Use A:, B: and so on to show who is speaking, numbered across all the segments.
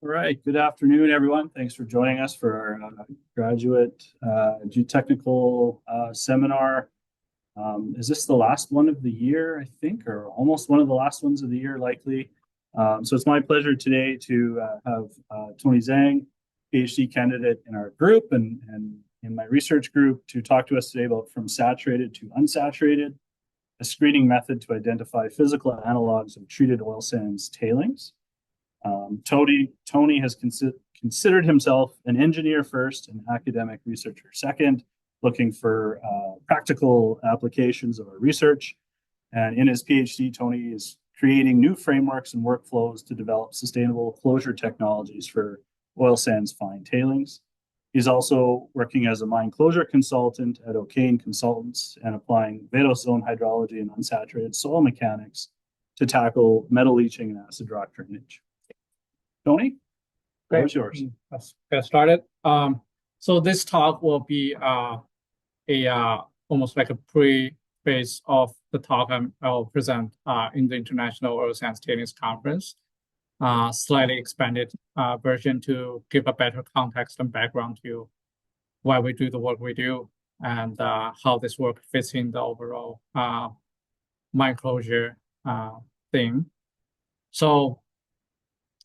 A: All right. Good afternoon, everyone. Thanks for joining us for our graduate geotechnical seminar. Is this the last one of the year, I think, or almost one of the last ones of the year, likely? So it's my pleasure today to have Tony Zheng, PhD candidate in our group and in my research group, to talk to us today about from saturated to unsaturated, a screening method to identify physical analogs of treated oil sands tailings. Tony has considered himself an engineer first, an academic researcher second, looking for practical applications of our research. And in his PhD, Tony is creating new frameworks and workflows to develop sustainable closure technologies for oil sands fine tailings. He's also working as a mine closure consultant at O'Kane Consultants and applying Vados zone hydrology and unsaturated soil mechanics to tackle metal leaching and acid rock drainage. Tony, the floor is yours.
B: Let's get started. So this talk will be almost like a pre-phase of the talk I'll present in the International Oil Sands Tailings Conference, slightly expanded version to give a better context and background to why we do the work we do and how this work fits in the overall mine closure theme.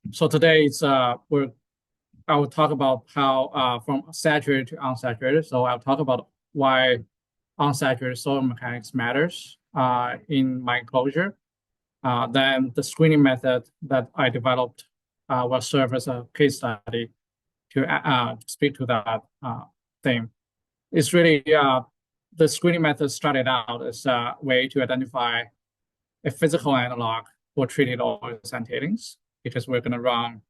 B: So today I will talk about how from saturated to unsaturated. So I'll talk about why unsaturated soil mechanics matters in mine closure. Then the screening method that I developed will serve as a case study to speak to that theme. It's really the screening method started out as a way to identify a physical analog for treated oil sand tailings, because we're going to run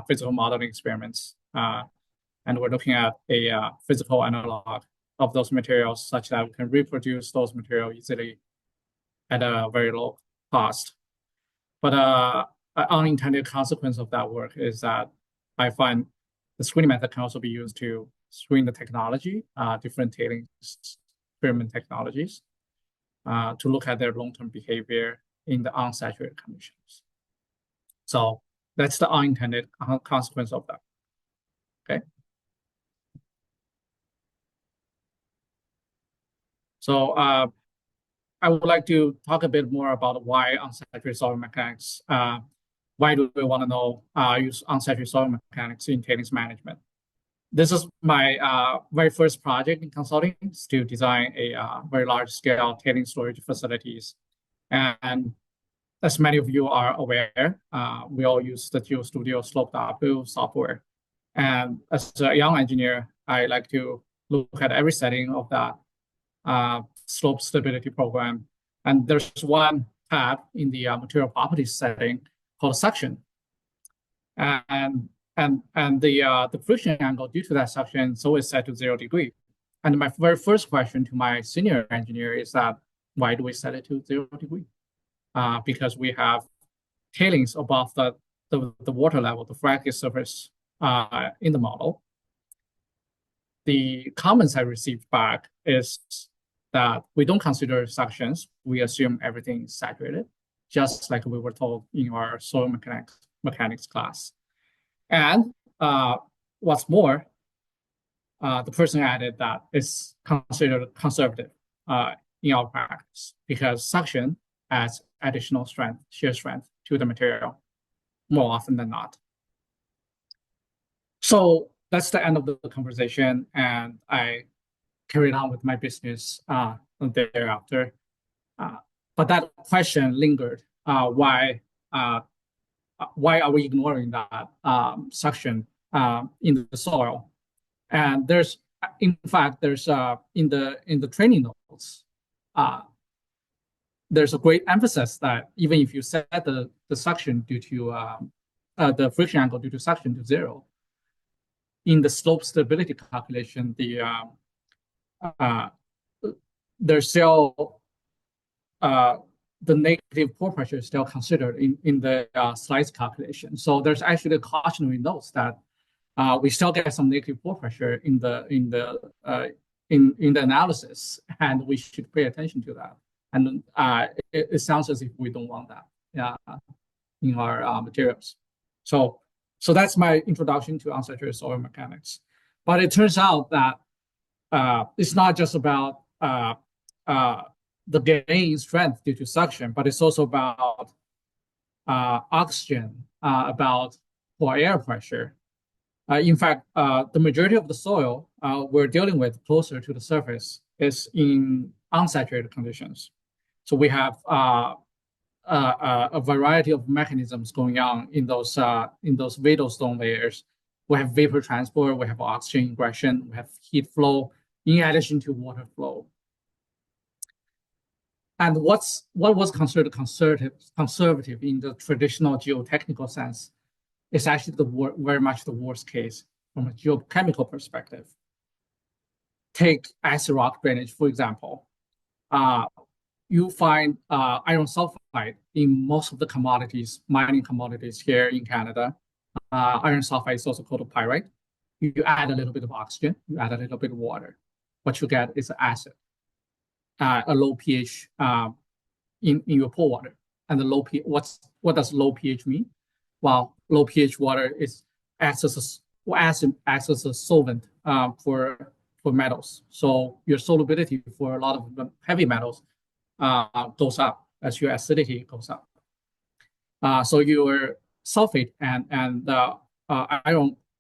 B: physical modeling experiments, and we're looking at a physical analog of those materials such that we can reproduce those materials easily at a very low cost. But an unintended consequence of that work is that I find the screening method can also be used to screen the technology, different tailings experiment technologies, to look at their long-term behavior in the unsaturated conditions. So that's the unintended consequence of that. Okay. So I would like to talk a bit more about why unsaturated soil mechanics. Why do we want to know use unsaturated soil mechanics in tailings management? This is my very first project in consulting, is to design a very large-scale tailings storage facilities. And as many of you are aware, we all use the GeoStudio sloped uphill software. And as a young engineer, I like to look at every setting of that slope stability program. And there's one tab in the material properties setting called suction. And the friction angle due to that suction is always set to 0 degrees. And my very first question to my senior engineer is that, why do we set it to 0 degrees? Because we have tailings above the water level, the fracture surface in the model. The comments I received back is that we don't consider suctions. We assume everything is saturated, just like we were told in our soil mechanics class. And what's more, the person added that it's considered conservative in our practice, because suction adds additional strength, shear strength to the material more often than not. So that's the end of the conversation, and I carried on with my business thereafter. But that question lingered. Why are we ignoring that suction in the soil? And there's, in fact, in the training notes, there's a great emphasis that even if you set the suction due to the friction angle due to suction to 0, in the slope stability calculation, there's still the negative pore pressure is still considered in the slice calculation. So there's actually a cautionary notes that we still get some negative pore pressure in the analysis, and we should pay attention to that. And it sounds as if we don't want that in our materials. So So that's my introduction to unsaturated soil mechanics. But it turns out that it's not just about the gain in strength due to suction, but it's also about oxygen, about pore air pressure. In fact, the majority of the soil we're dealing with closer to the surface is in unsaturated conditions. So we have a variety of mechanisms going on in those vadal stone layers. We have vapor transport, we have oxygen ingression, we have heat flow, in addition to water flow. And what was considered conservative in the traditional geotechnical sense is actually very much the worst case from a geochemical perspective. Take acid rock drainage, for example. You find iron sulfide in most of the commodities, mining commodities here in Canada. Iron sulfide is also called a pyrite. You add a little bit of oxygen, you add a little bit of water. What you get is acid, a low pH in your pore water. And the low pH, what does low pH mean? Well, low pH water acts as a solvent for metals. So your solubility for a lot of heavy metals goes up as your acidity goes up. So your sulfate and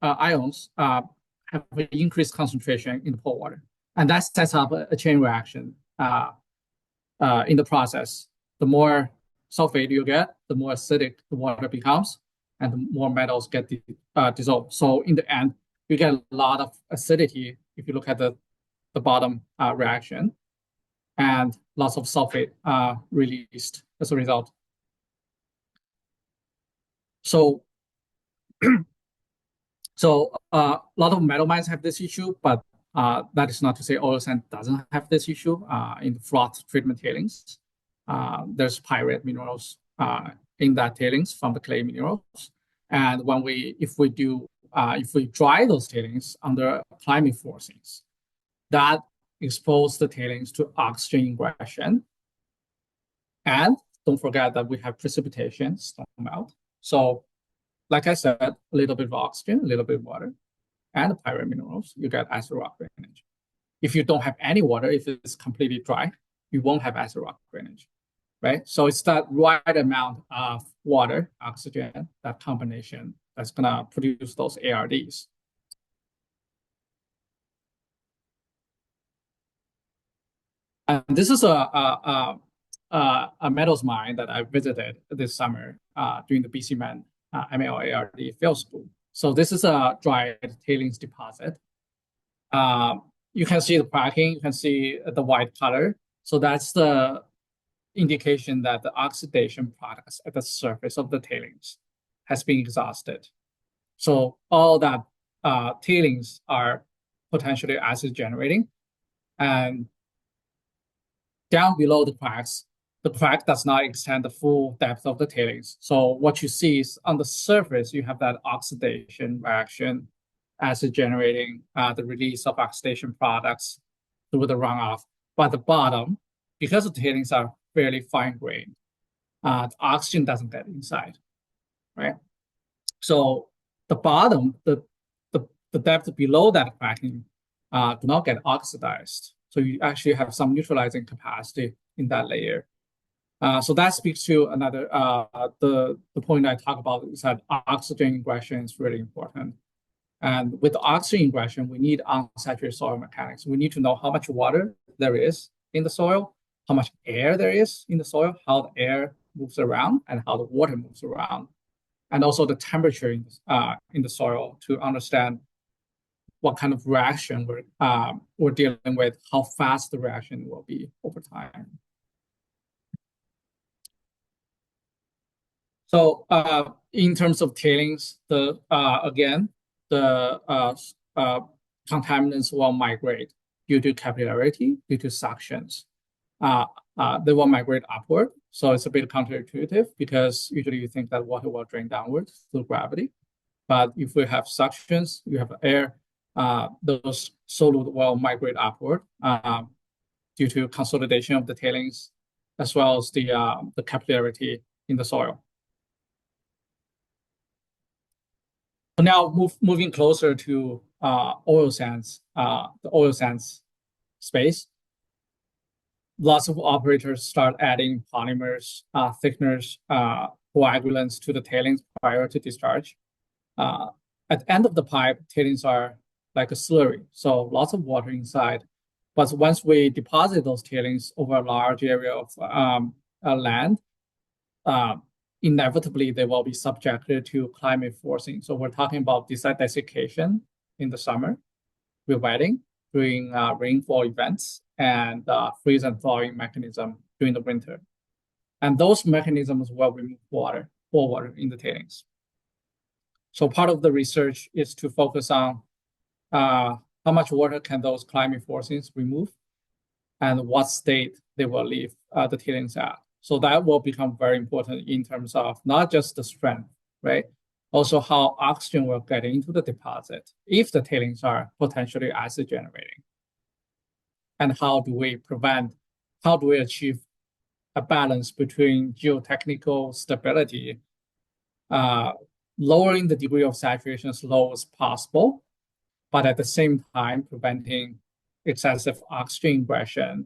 B: ions have an increased concentration in the pore water. And that sets up a chain reaction in the process. The more sulfate you get, the more acidic the water becomes, and the more metals get dissolved. So in the end, you get a lot of acidity if you look at the bottom reaction, and lots of sulfate released as a result. So, a lot of metal mines have this issue, but that is not to say oil sand doesn't have this issue. In the froth treatment tailings, there's pyrite minerals in that tailings from the clay minerals. And if we dry those tailings under climate forcings, that expose the tailings to oxygen ingression. And don't forget that we have precipitation, storm melt. So, like I said, a little bit of oxygen, a little bit of water, and the pyrite minerals, you get acid rock drainage. If you don't have any water, if it's completely dry, you won't have acid rock drainage, right? So it's that right amount of water, oxygen, that combination that's gonna produce those ARDs. And this is a metals mine that I visited this summer during the BC Man MLARD field school. So this is a dried tailings deposit. You can see the cracking, you can see the white color. So that's the indication that the oxidation products at the surface of the tailings has been exhausted. So all that tailings are potentially acid generating, and down below the cracks, the crack does not extend the full depth of the tailings. So what you see is on the surface, you have that oxidation reaction, acid generating, the release of oxidation products through the runoff. But at the bottom, because the tailings are fairly fine grained, the oxygen doesn't get inside, right? So the bottom, the depth below that cracking do not get oxidized. So you actually have some neutralizing capacity in that layer. So that speaks to another, the point I talk about is that oxygen ingression is really important. And with oxygen ingression, we need unsaturated soil mechanics. We need to know how much water there is in the soil, how much air there is in the soil, how the air moves around, and how the water moves around. And also the temperature in the soil to understand what kind of reaction we're dealing with, how fast the reaction will be over time. So in terms of tailings, again, the contaminants will migrate due to capillarity, due to suctions. They will migrate upward. So it's a bit counterintuitive because usually you think that water will drain downward through gravity. But if we have suctions, you have air, those solute will migrate upward due to consolidation of the tailings, as well as the capillarity in the soil. So now moving closer to oil sands, the oil sands space. Lots of operators start adding polymers, thickeners, coagulants to the tailings prior to discharge. At the end of the pipe, tailings are like a slurry, so lots of water inside. But once we deposit those tailings over a large area of land, inevitably they will be subjected to climate forcing. So we're talking about desiccation in the summer, with wetting during rainfall events, and freeze and thawing mechanism during the winter. And those mechanisms will remove water, pore water in the tailings. So part of the research is to focus on how much water can those climate forcings remove and what state they will leave the tailings at. So that will become very important in terms of not just the strength, right? Also how oxygen will get into the deposit if the tailings are potentially acid generating. And how do we achieve a balance between geotechnical stability, lowering the degree of saturation as low as possible, but at the same time preventing excessive oxygen ingression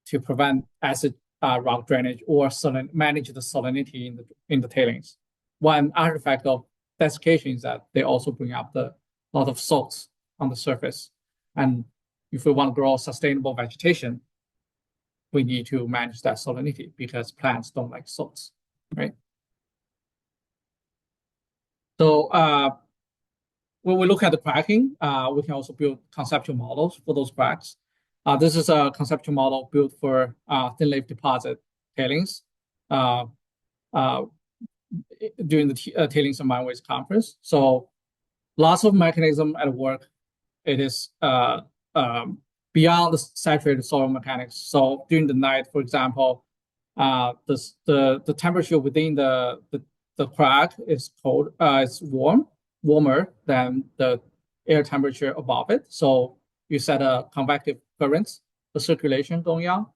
B: to prevent acid rock drainage or manage the salinity in the tailings. One artifact of desiccation is that they also bring up a lot of salts on the surface. And if we want to grow sustainable vegetation, we need to manage that salinity because plants don't like salts, right? So when we look at the cracking, we can also build conceptual models for those cracks. This is a conceptual model built for thin layer deposit tailings during the Tailings and Mine Waste Conference. So lots of mechanism at work. It is beyond the saturated soil mechanics. So during the night, for example, the temperature within the crack is cold. It's warmer than the air temperature above it. So you set a convective current, the circulation going on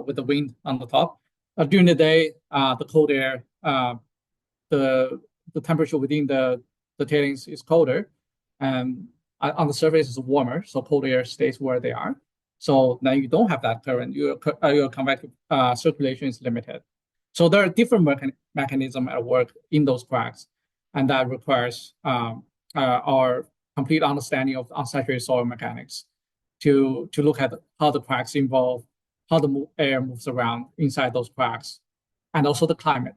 B: with the wind on the top. During the day, the cold air, the temperature within the tailings is colder, and on the surface is warmer, so cold air stays where they are. So now you don't have that current. Your convective circulation is limited. So there are different mechanisms at work in those cracks, and that requires our complete understanding of unsaturated soil mechanics to look at how the cracks involve, how the air moves around inside those cracks, and also the climate.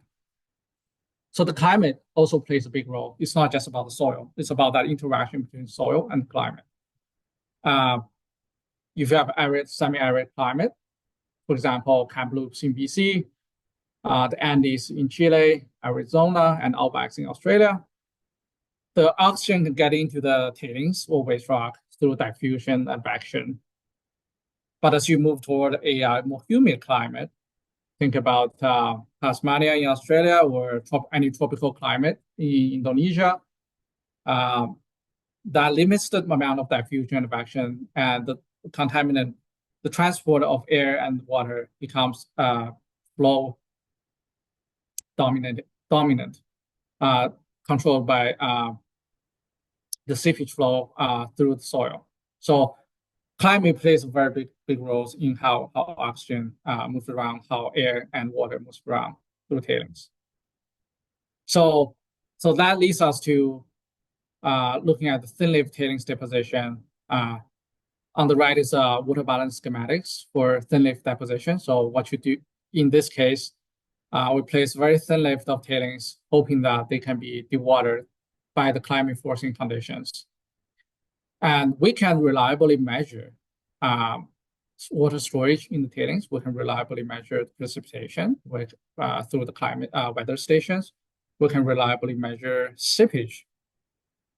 B: So the climate also plays a big role. It's not just about the soil. It's about that interaction between soil and climate. If you have arid, semi-arid climate, for example, Kamloops in BC, the Andes in Chile, Arizona, and outbacks in Australia, the oxygen can get into the tailings or waste rock through diffusion and advection. But as you move toward a more humid climate, think about Tasmania in Australia or any tropical climate in Indonesia, that limits the amount of diffusion and advection, and the contaminant, the transport of air and water becomes flow dominant, controlled by the seepage flow through the soil. So climate plays a very big role in how oxygen moves around, how air and water moves around through tailings. So that leads us to looking at the thin layer tailings deposition. On the right is water balance schematics for thin layer deposition. So what you do in this case, we place very thin layer of tailings, hoping that they can be dewatered by the climate forcing conditions. And we can reliably measure water storage in the tailings. We can reliably measure precipitation through the climate weather stations. We can reliably measure seepage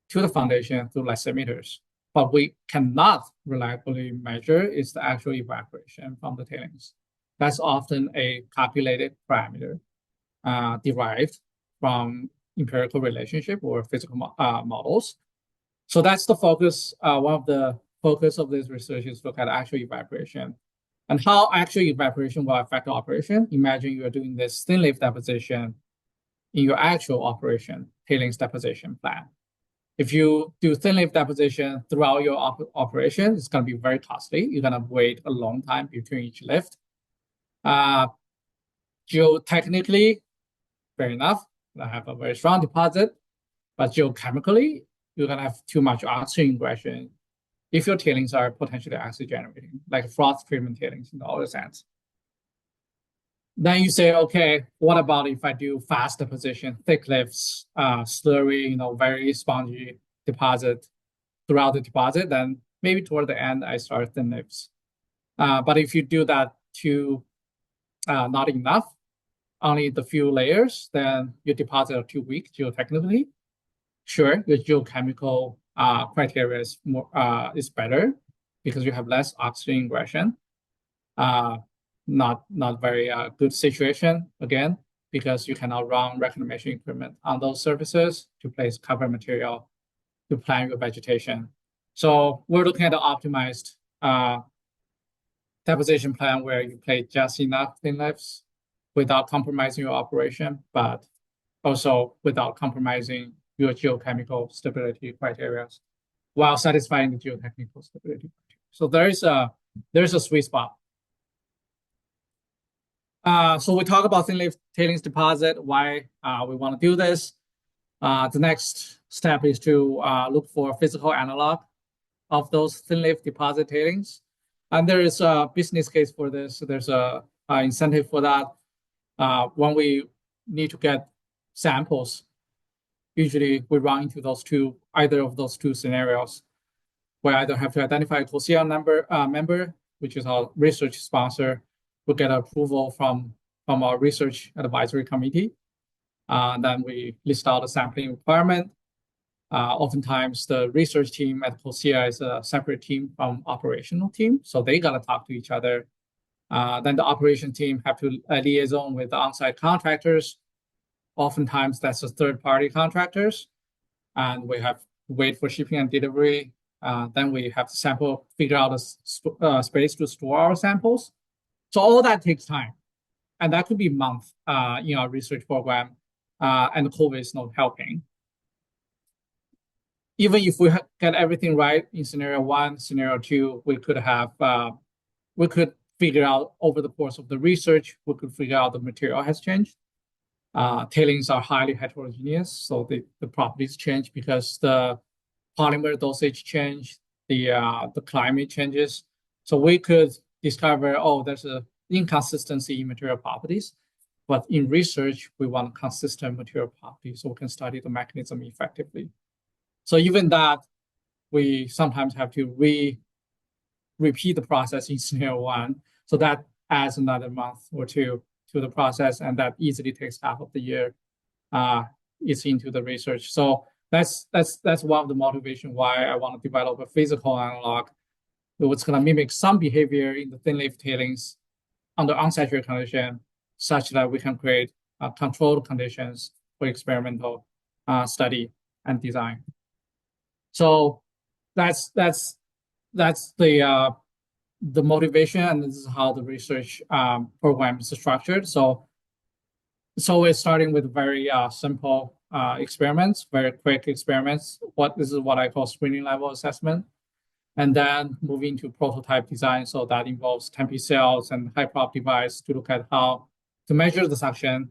B: to the foundation through lysimeters. But we cannot reliably measure is the actual evaporation from the tailings. That's often a calculated parameter derived from empirical relationship or physical models. So that's the focus. One of the focus of this research is to look at actual evaporation and how actual evaporation will affect the operation. Imagine you are doing this thin layer deposition in your actual operation tailings deposition plan. If you do thin lift deposition throughout your operation, it's going to be very costly. You're going to wait a long time between each lift. Geotechnically, fair enough, I have a very strong deposit, but geochemically, you're going to have too much oxygen ingression if your tailings are potentially oxygen generating, like froth treatment tailings in all the sense. Then you say, okay, what about if I do fast deposition, thick lifts, slurry, very spongy deposit throughout the deposit, then maybe toward the end, I start thin lifts. But if you do that too not enough, only the few layers, then your deposit are too weak geotechnically. Sure, your geochemical criteria is better because you have less oxygen ingression. Not very good situation again, because you cannot run reclamation equipment on those surfaces to place cover material to plant your vegetation. So we're looking at an optimized deposition plan where you place just enough thin lifts without compromising your operation, but also without compromising your geochemical stability criteria while satisfying the geotechnical stability criteria. So there's a sweet spot. So we talk about thin lift tailings deposit, why we want to do this. The next step is to look for a physical analog of those thin lift deposit tailings. And there is a business case for this. So there's a incentive for that. When we need to get samples, usually we run into either of those two scenarios. We either have to identify a COSIA member, which is our research sponsor. We'll get approval from our research advisory committee. Then we list out the sampling requirement. Oftentimes, the research team at COSIA is a separate team from operational team, so they got to talk to each other. Then the operation team have to liaison with the on-site contractors. Oftentimes, that's the third-party contractors, and we have to wait for shipping and delivery. Then we have to figure out a space to store our samples. So all that takes time, and that could be months in our research program, and COVID is not helping. Even if we get everything right in scenario 1, scenario 2, we could figure out over the course of the research, we could figure out the material has changed. Tailings are highly heterogeneous, so the properties change because the polymer dosage change, the climate changes. So we could discover, there's an inconsistency in material properties. But in research, we want consistent material properties so we can study the mechanism effectively. So even that, we sometimes have to repeat the process in scenario 1. So that adds another month or two to the process, and that easily takes half of the year. It's into the research. So that's one of the motivation why I want to develop a physical analog. It's going to mimic some behavior in the thin lift tailings under unsaturated condition, such that we can create controlled conditions for experimental study and design. So that's the motivation, and this is how the research program is structured. So we're starting with very simple experiments, very quick experiments. This is what I call screening level assessment, and then moving to prototype design. So that involves temp cells and high prop device to look at how to measure the suction,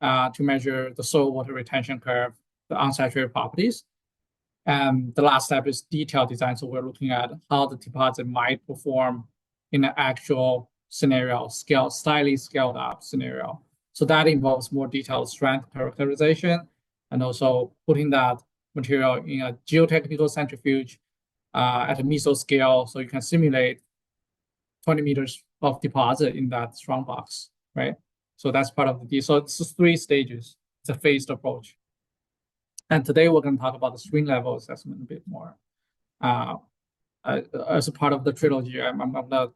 B: to measure the soil water retention curve, the unsaturated properties. And the last step is detailed design. So we're looking at how the deposit might perform in an actual scenario, slightly scaled up scenario. So that involves more detailed strength characterization and also putting that material in a geotechnical centrifuge at a mesoscale, so you can simulate 20 meters of deposit in that strong box, right? So that's part of the. So it's 3 stages. It's a phased approach. And today we're going to talk about the screen level assessment a bit more. As a part of the trilogy, I'm going to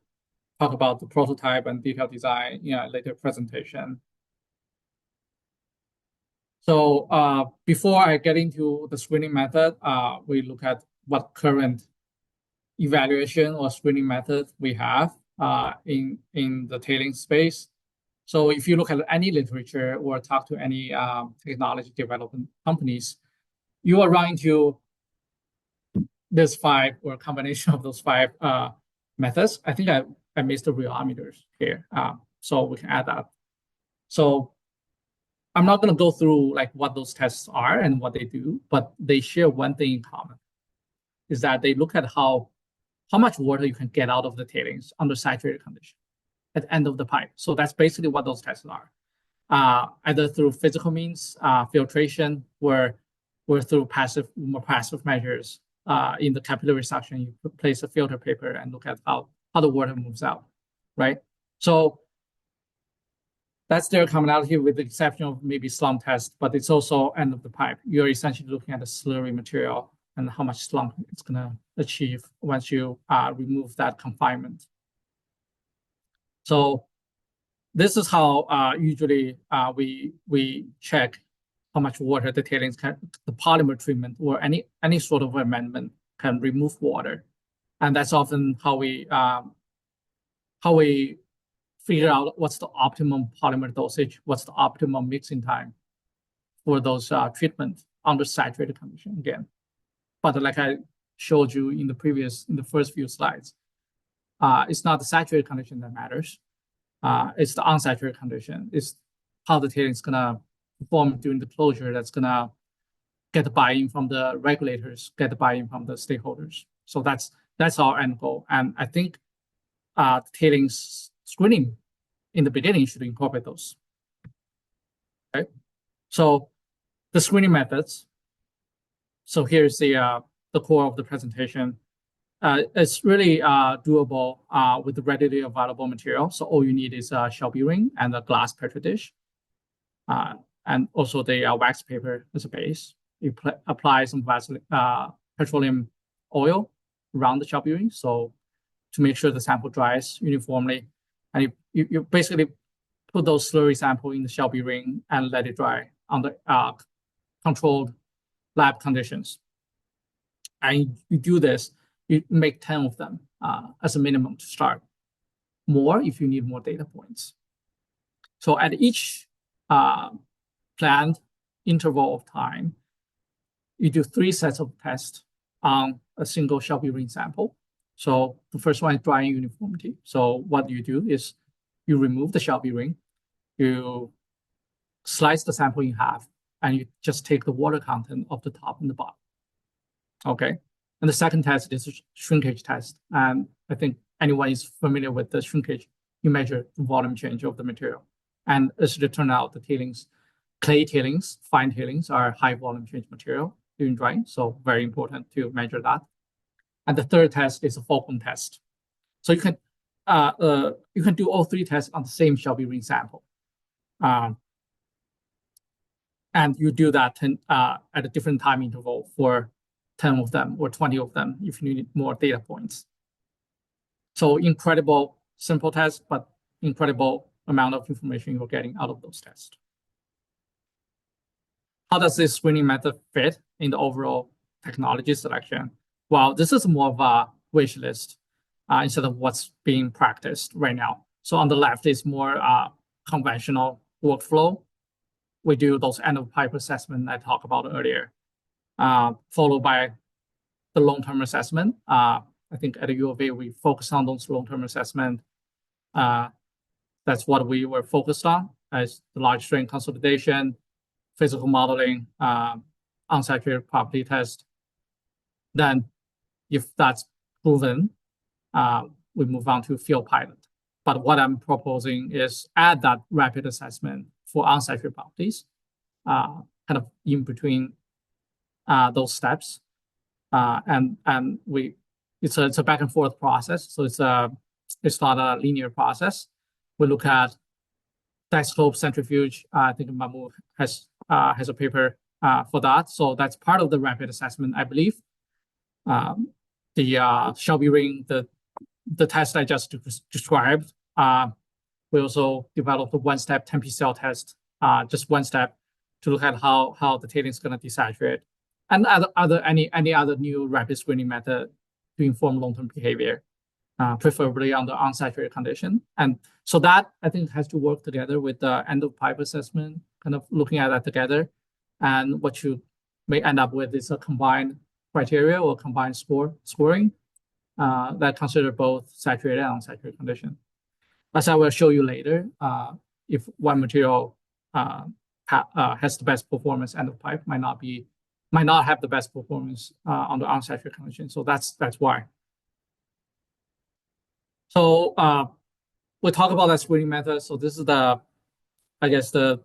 B: talk about the prototype and detailed design in a later presentation. So before I get into the screening method, we look at what current evaluation or screening method we have in the tailing space. So if you look at any literature or talk to any technology development companies, you are running into this 5 or a combination of those 5 methods. I think I missed the rheometers here, so we can add that. So I'm not going to go through like what those tests are and what they do, but they share one thing in common, is that they look at how much water you can get out of the tailings under saturated condition at the end of the pipe. So that's basically what those tests are, either through physical means, filtration, or through more passive measures. In the capillary suction, you place a filter paper and look at how the water moves out, right? So that's their commonality, with the exception of maybe slump test, but it's also end of the pipe. You're essentially looking at the slurry material and how much slump it's going to achieve once you remove that confinement. So this is how usually we check how much water the tailings the polymer treatment or any sort of amendment can remove water, and that's often how we figure out what's the optimum polymer dosage, what's the optimum mixing time for those treatments under saturated condition again. But like I showed you in the first few slides, it's not the saturated condition that matters. It's the unsaturated condition. It's how the tailings is gonna perform during the closure that's gonna get the buy-in from the regulators, get the buy-in from the stakeholders. So that's our end goal. And I think tailings screening in the beginning should incorporate those. Okay, so the screening methods. So here's the core of the presentation. It's really doable with the readily available material. So all you need is a Shelby ring and a glass petri dish, and also the wax paper as a base. You apply some petroleum oil around the Shelby ring, so to make sure the sample dries uniformly, and you basically put those slurry sample in the Shelby ring and let it dry under controlled lab conditions. And you do this, you make 10 of them as a minimum to start. More if you need more data points. So at each planned interval of time, you do 3 sets of tests on a single Shelby ring sample. So the first one is drying uniformity. So what you do is you remove the Shelby ring, you slice the sample in half, and you just take the water content of the top and the bottom. Okay. And the second test is a shrinkage test. And I think anyone is familiar with the shrinkage. You measure the volume change of the material. And as it turned out, the tailings, clay tailings, fine tailings are high volume change material during drying. So very important to measure that. And the third test is a fulcrum test. So you can do all 3 tests on the same Shelby ring sample. And you do that at a different time interval for 10 of them or 20 of them if you need more data points. So incredible simple test, but incredible amount of information you're getting out of those tests. How does this screening method fit in the overall technology selection? Well, this is more of a wish list instead of what's being practiced right now. So on the left is more conventional workflow. We do those end of pipe assessment I talked about earlier, followed by the long-term assessment. I think at the U of A, we focus on those long-term assessment. That's what we were focused on as the large strain consolidation, physical modeling, unsaturated property test. Then if that's proven, we move on to field pilot. But what I'm proposing is add that rapid assessment for unsaturated properties, kind of in between those steps. And it's a back and forth process. So it's not a linear process. We look at dextrose centrifuge. I think Mahmoud has a paper for that. So that's part of the rapid assessment, I believe. The Shelby ring, the test I just described. We also developed a one-step 10 PCL test, just one step to look at how the tailings is going to desaturate, and any other new rapid screening method to inform long-term behavior. preferably under unsaturated condition. And so that I think has to work together with the end of pipe assessment, kind of looking at that together. And what you may end up with is a combined criteria or combined scoring that consider both saturated and unsaturated condition. As I will show you later, if one material has the best performance end of pipe, might not have the best performance under unsaturated condition. So that's why. So we talk about that screening method. So this is I guess the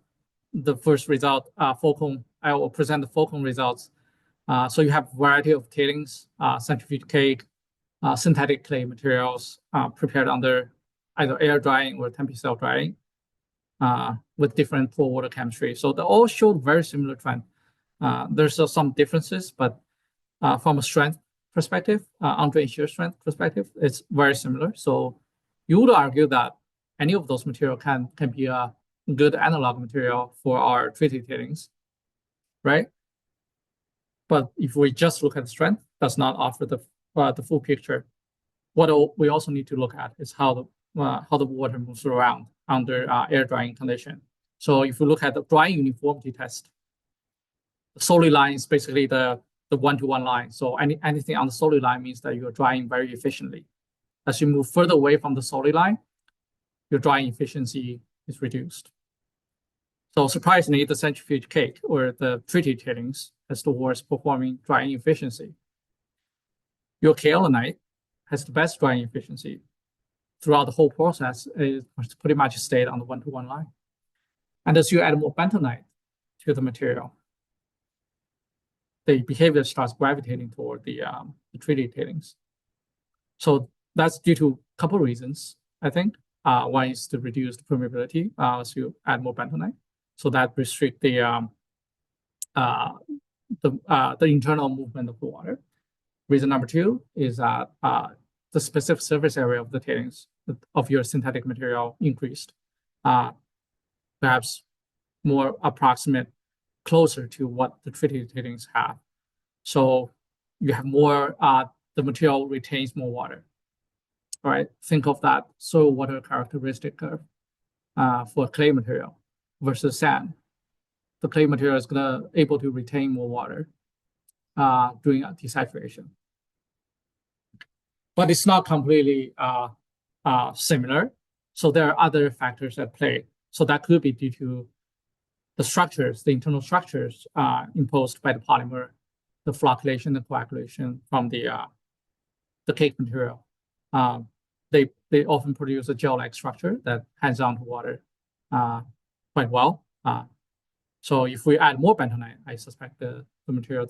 B: first result. Fulcrum. I will present the Fulcrum results. So you have a variety of tailings, centrifuge cake, synthetic clay materials prepared under either air drying or temperature cell drying with different pore water chemistry. So they all showed very similar trend. There's some differences, but from a strength perspective, on-drain shear strength perspective, it's very similar. So you would argue that any of those material can be a good analog material for our treated tailings, right? But if we just look at strength, does not offer the full picture. What we also need to look at is how the water moves around under air drying condition. So if you look at the drying uniformity test, the solid line is basically the one-to-one line. So anything on the solid line means that you're drying very efficiently. As you move further away from the solid line, your drying efficiency is reduced. So surprisingly, the centrifuge cake or the treated tailings has the worst performing drying efficiency. Your kaolinite has the best drying efficiency. Throughout the whole process, it pretty much stayed on the one-to-one line. And as you add more bentonite to the material, the behavior starts gravitating toward the treated tailings. So that's due to a couple of reasons, I think. One is the reduced permeability as you add more bentonite. So that restricts the internal movement of the water. Reason number two is that the specific surface area of the tailings of your synthetic material increased, perhaps more approximate, closer to what the treated tailings have. So you have more, the material retains more water. All right, think of that soil water characteristic curve for clay material versus sand. The clay material is able to retain more water during desaturation. But it's not completely similar. So there are other factors at play. So that could be due to the structures, the internal structures imposed by the polymer, the flocculation and coagulation from the cake material. They often produce a gel-like structure that hangs on to water quite well. So if we add more bentonite, I suspect the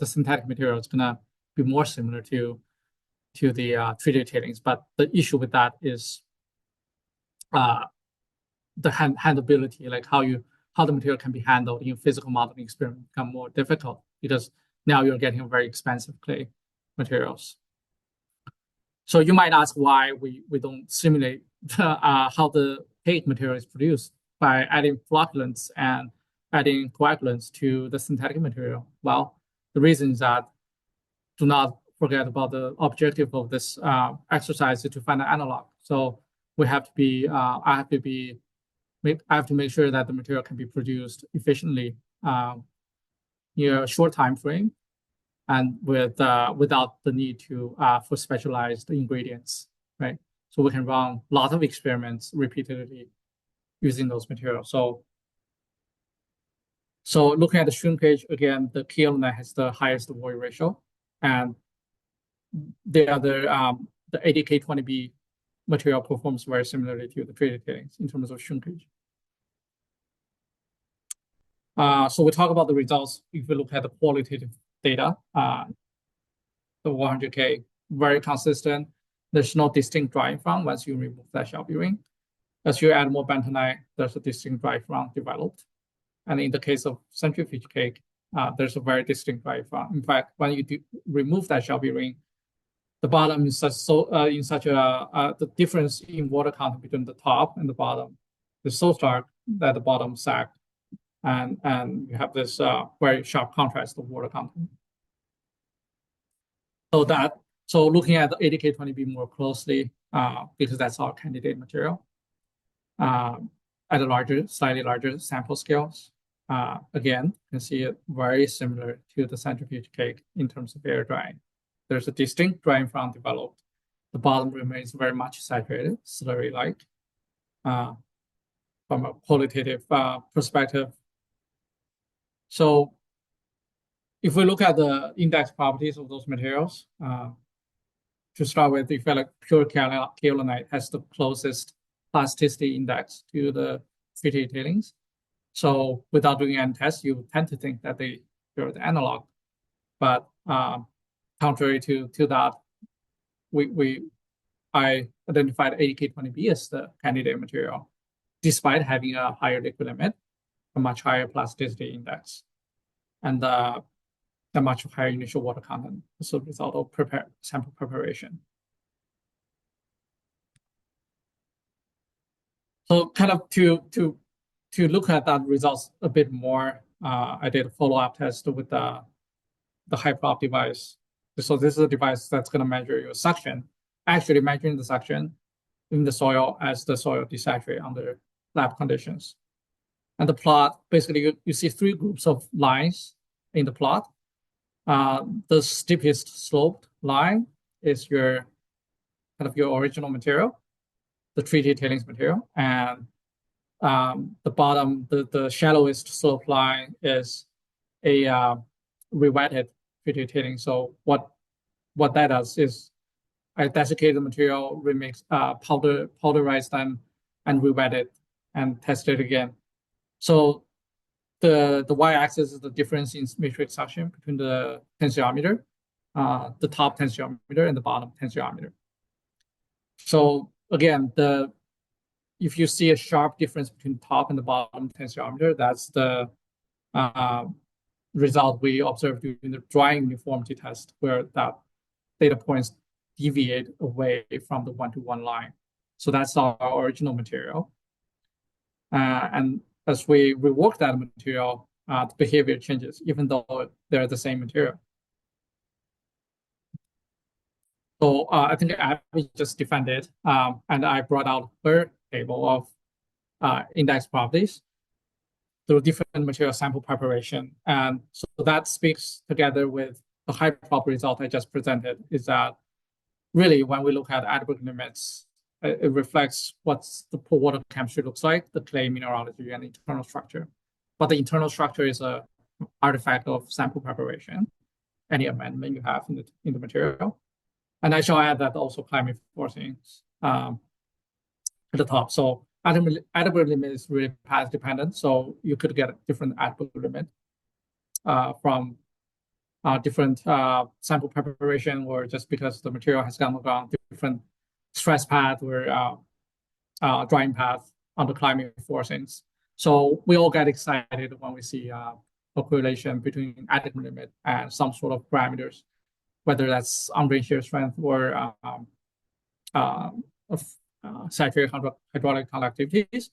B: synthetic material is gonna be more similar to the treated tailings. But the issue with that is the handleability, like how the material can be handled in physical modeling experiment become more difficult because now you're getting very expensive clay materials. So you might ask why we don't simulate how the cake material is produced by adding flocculants and adding coagulants to the synthetic material. Well, the reason is that do not forget about the objective of this exercise is to find an analog. So we have to be, I have to make sure that the material can be produced efficiently in a short time frame and without the need for specialized ingredients, right? So we can run a lot of experiments repeatedly using those materials. So looking at the shrinkage, again, the kaolinite has the highest void ratio, and the other, the 80K20B material performs very similarly to the treated tailings in terms of shrinkage. So we talk about the results. If we look at the qualitative data, the 100K, very consistent. There's no distinct drying frown once you remove that Shelby ring. As you add more bentonite, there's a distinct dry frown developed. And in the case of centrifuge cake, there's a very distinct dry frown. In fact, when you remove that Shelby ring, the bottom is the difference in water content between the top and the bottom is so stark that the bottom sagged, and you have this very sharp contrast of water content. So looking at the 80K20B more closely, because that's our candidate material at a slightly larger sample scales. Again, you can see it very similar to the centrifuge cake in terms of air drying. There's a distinct drying front developed. The bottom remains very much saturated, slurry-like. From a qualitative perspective. So if we look at the index properties of those materials, to start with, we feel like pure kaolinite has the closest plasticity index to the treated tailings. So without doing any tests, you tend to think that they're the analog. But contrary to that, I identified 80K20B as the candidate material, despite having a higher liquid limit, a much higher plasticity index, and a much higher initial water content as a result of sample preparation. So kind of to look at that results a bit more, I did a follow-up test with the HyProp device. So this is a device that's going to measure your suction, actually measuring the suction in the soil as the soil desaturates under lab conditions. And the plot, basically, you see three groups of lines in the plot. The steepest sloped line is your original material, the treated tailings material, and the bottom, the shallowest slope line is a re-wetted treated tailings. So what that does is I desiccated the material, remix, powderized them, and re-wetted and tested again. So the y-axis is the difference in matrix suction between the tensiometer, the top tensiometer and the bottom tensiometer. So again, if you see a sharp difference between top and the bottom tensiometer, that's the result we observed during the drying uniformity test, where that data points deviate away from the 1-to-1 line. So that's our original material. And as we rework that material, the behavior changes, even though they're the same material. So I think Abby just defended, and I brought out her table of index properties through different material sample preparation. And so that speaks together with the HyProp result I just presented, is that really when we look at Atterberg limits, it reflects what the pore water chemistry looks like, the clay mineralogy and internal structure. But the internal structure is an artifact of sample preparation, any amendment you have in the material. And I shall add that also climate forcings at the top. So Atterberg limit is really path dependent. So you could get a different Atterberg limit from different sample preparation, or just because the material has gone around different stress path or drying path under climate forcings. So we all get excited when we see a correlation between Atterberg limit and some sort of parameters, whether that's undrained shear strength or saturated hydraulic conductivities.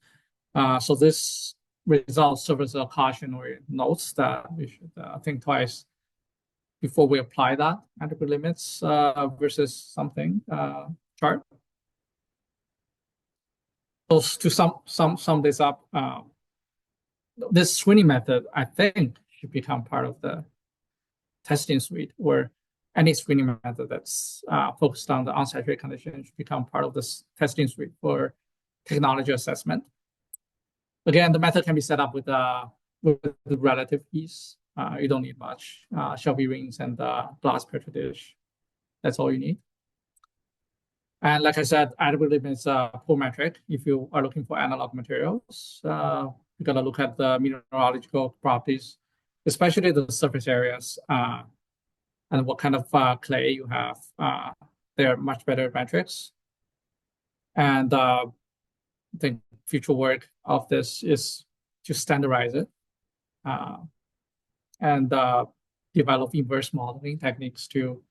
B: So this result serves as a cautionary note that we should think twice before we apply that Atterberg limits versus something chart. So to sum this up, this screening method, I think, should become part of the testing suite, or any screening method that's focused on the unsaturated condition should become part of this testing suite for technology assessment. Again, the method can be set up with relative ease. You don't need much. Shelby rings and glass petri dish. That's all you need. And like I said, Atterberg limit is a pore metric. If you are looking for analog materials, you gotta look at the mineralogical properties, especially the surface areas, and what kind of clay you have. They're much better metrics. And I think future work of this is to standardize it and develop inverse modeling techniques to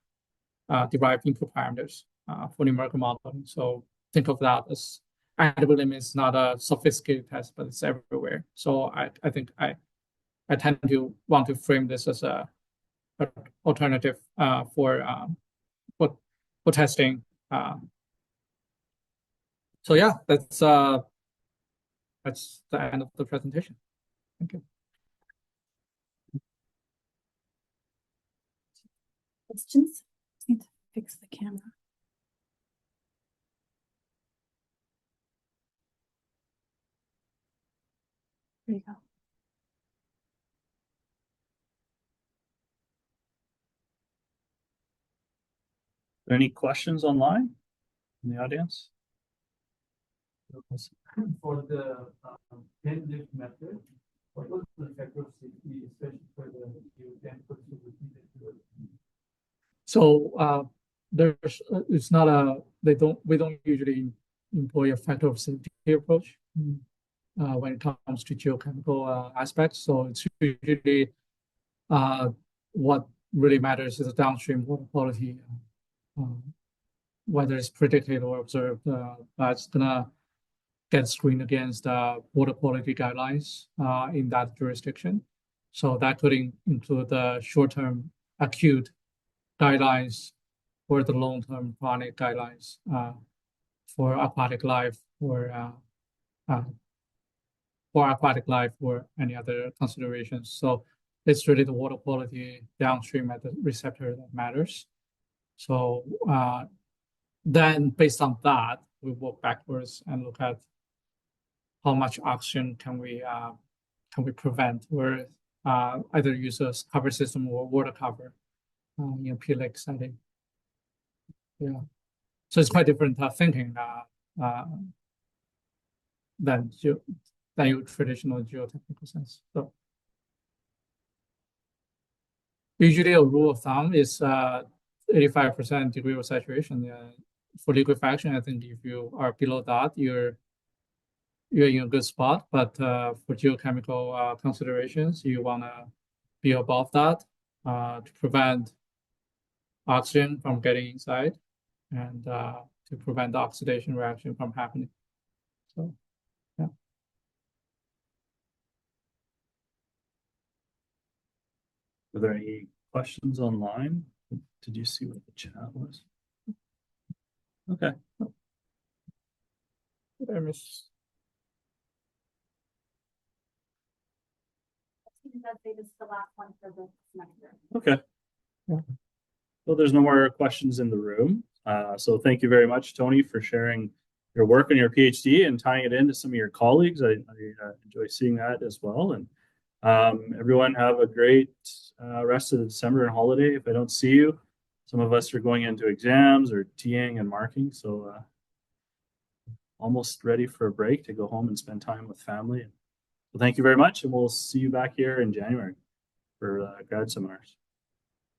B: derive input parameters for numerical modeling. So think of that as Atterberg limit is not a sophisticated test, but it's everywhere. So I think I tend to want to frame this as an alternative for testing So yeah, that's the end of the presentation. Thank you.
C: Questions? Just need to fix the camera. There you go.
A: Any questions online in the audience?
B: For the tentative method, what was the factor of safety, especially for the inputs to repeat it? So there's it's not a we don't usually employ a factor of safety approach when it comes to geochemical aspects. So it's usually what really matters is the downstream water quality, whether it's predicted or observed. That's gonna get screened against water quality guidelines in that jurisdiction. So that could include the short-term acute guidelines or the long-term chronic guidelines for aquatic life or any other considerations. So it's really the water quality downstream at the receptor that matters. So then based on that, we work backwards and look at how much oxygen can we prevent, or either use a cover system or water cover in a P-lake setting. Yeah, so it's quite different thinking than your traditional geotechnical sense. So usually a rule of thumb is 85% degree of saturation. For liquefaction, I think if you are below that, you're in a good spot. But for geochemical considerations, you want to be above that to prevent oxygen from getting inside and to prevent the oxidation reaction from happening. So, yeah.
A: Are there any questions online? Did you see what the chat was? Okay.
B: Did I miss?
C: This is the last one for the semester.
A: Okay.
B: Yeah.
A: Well, there's no more questions in the room. So thank you very much, Tony, for sharing your work on your PhD and tying it into some of your colleagues. I enjoy seeing that as well. And everyone have a great rest of the December and holiday. If I don't see you, some of us are going into exams or TAing and marking. So almost ready for a break to go home and spend time with family. So thank you very much. And we'll see you back here in January for grad seminars.